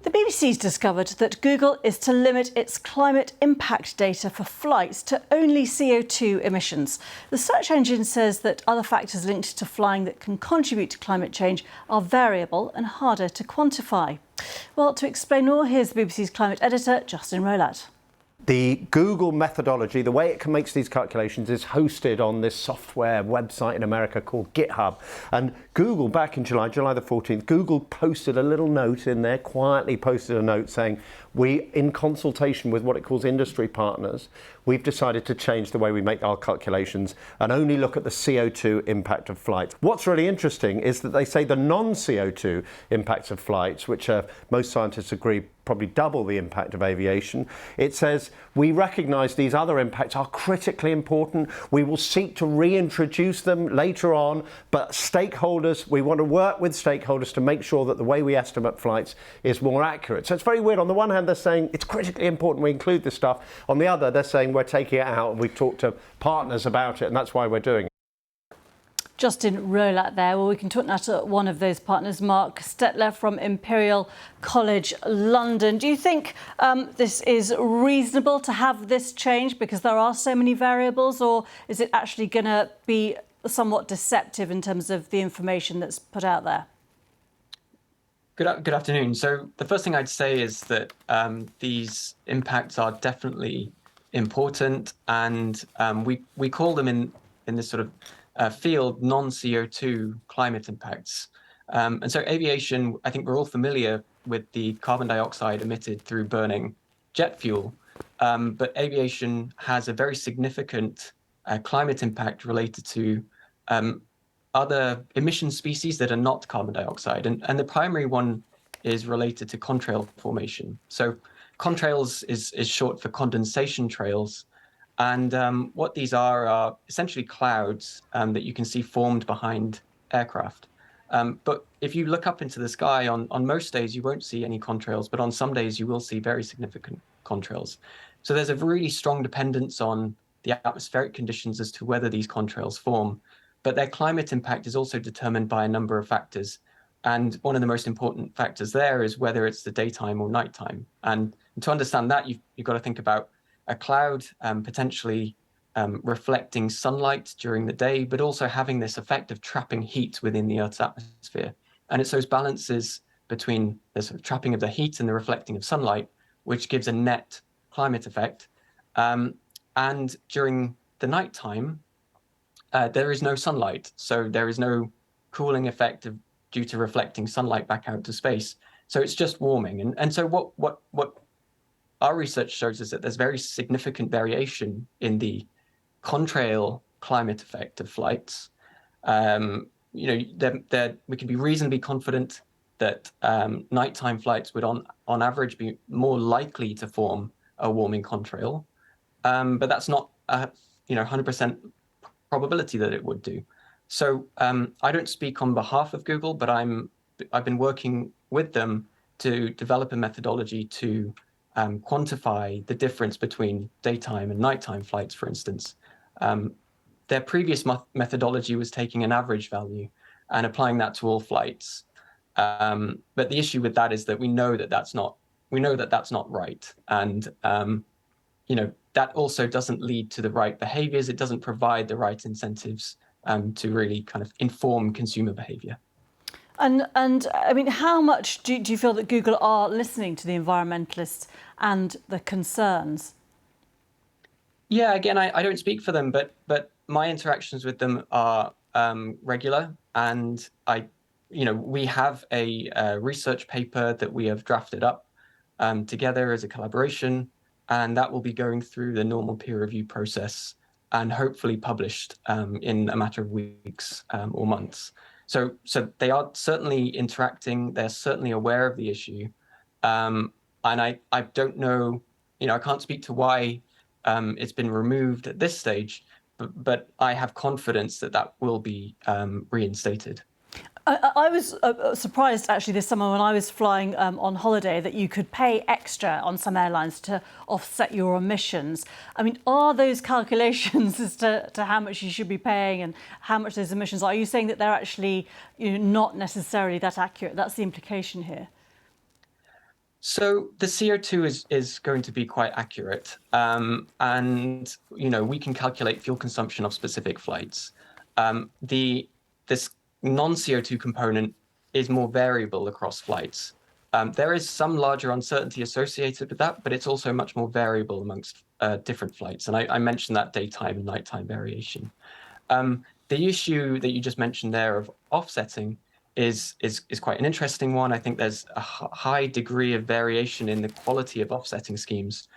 The BBC's discovered that Google is to limit its climate impact data for flights to only CO2 emissions. The search engine says that other factors linked to flying that can contribute to climate change are variable and harder to quantify. Well, to explain more, here's the BBC's climate editor, Justin Rolat. The Google methodology, the way it makes these calculations, is hosted on this software website in America called GitHub. And Google, back in July the 14th, Google posted a little note in there, quietly posted a note saying, we, in consultation with what it calls industry partners, we've decided to change the way we make our calculations and only look at the CO2 impact of flights. What's really interesting is that they say the non-CO2 impacts of flights, which most scientists agree probably double the impact of aviation. It says, we recognise these other impacts are critically important. We will seek to reintroduce them later on, but stakeholders, we want to work with stakeholders to make sure that the way we estimate flights is more accurate. So it's very weird. On the one hand, they're saying it's critically important we include this stuff. On the other, they're saying we're taking it out and we've talked to partners about it and that's why we're doing it. Justin Rolat there. Well, we can talk now to one of those partners, Mark Stetler from Imperial College London. Do you think this is reasonable to have this change because there are so many variables, or is it actually going to be somewhat deceptive in terms of the information that's put out there? Good afternoon. So the first thing I'd say is that these impacts are definitely important, and we call them in this sort of field non-CO2 climate impacts. And so aviation, I think we're all familiar with the carbon dioxide emitted through burning jet fuel, but aviation has a very significant climate impact related to other emission species that are not carbon dioxide. And the primary one is related to contrail formation. So contrails is short for condensation trails. And what these are essentially clouds that you can see formed behind aircraft. But if you look up into the sky on most days, you won't see any contrails, but on some days you will see very significant contrails. So there's a really strong dependence on the atmospheric conditions as to whether these contrails form. But their climate impact is also determined by a number of factors. And one of the most important factors there is whether it's the daytime or nighttime. And to understand that, you've got to think about a cloud potentially reflecting sunlight during the day, but also having this effect of trapping heat within the Earth's atmosphere. And it's those balances between the sort of trapping of the heat and the reflecting of sunlight, which gives a net climate effect. And during the nighttime, there is no sunlight. So there is no cooling effect due to reflecting sunlight back out to space. So it's just warming. And so what our research shows is that there's very significant variation in the contrail climate effect of flights. We can be reasonably confident that nighttime flights would, on average, be more likely to form a warming contrail, but that's not a 100% probability that it would do. So I don't speak on behalf of Google, but I've been working with them to develop a methodology to quantify the difference between daytime and nighttime flights, for instance. Their previous methodology was taking an average value and applying that to all flights. But the issue with that is that we know that that's not right. And that also doesn't lead to the right behaviors. It doesn't provide the right incentives to really kind of inform consumer behavior. And I mean, how much do you feel that Google are listening to the environmentalists and the concerns? Yeah, again, I don't speak for them, but my interactions with them are regular, and we have a research paper that we have drafted up together as a collaboration, and that will be going through the normal peer review process and hopefully published in a matter of weeks or months. So they are certainly interacting. They're certainly aware of the issue. And I don't know, I can't speak to why it's been removed at this stage, but I have confidence that will be reinstated. I was surprised actually this summer when I was flying on holiday that you could pay extra on some airlines to offset your emissions. I mean, are those calculations as to how much you should be paying and how much those emissions are you saying that they're actually not necessarily that accurate? That's the implication here. So the CO2 is going to be quite accurate, and we can calculate fuel consumption of specific flights. This non-CO2 component is more variable across flights. There is some larger uncertainty associated with that, but it's also much more variable amongst different flights. And I mentioned that daytime and nighttime variation. The issue that you just mentioned there of offsetting is quite an interesting one. I think there's a high degree of variation in the quality of offsetting schemes,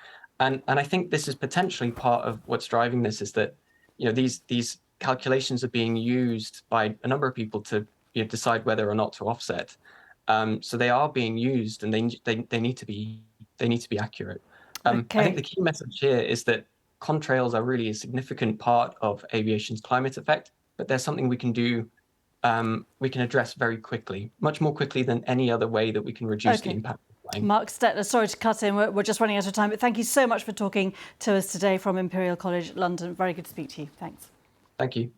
and I think this is potentially part of what's driving this, is that these calculations are being used by a number of people to decide whether or not to offset. So they are being used, and they need to be accurate. I think the key message here is that contrails are really a significant part of aviation's climate effect, but there's something we can do. We can address very quickly, much more quickly than any other way that we can reduce the impact of flying. Mark Stettler, sorry to cut in, we're just running out of time, but thank you so much for talking to us today from Imperial College London. Very good to speak to you. Thanks. Thank you.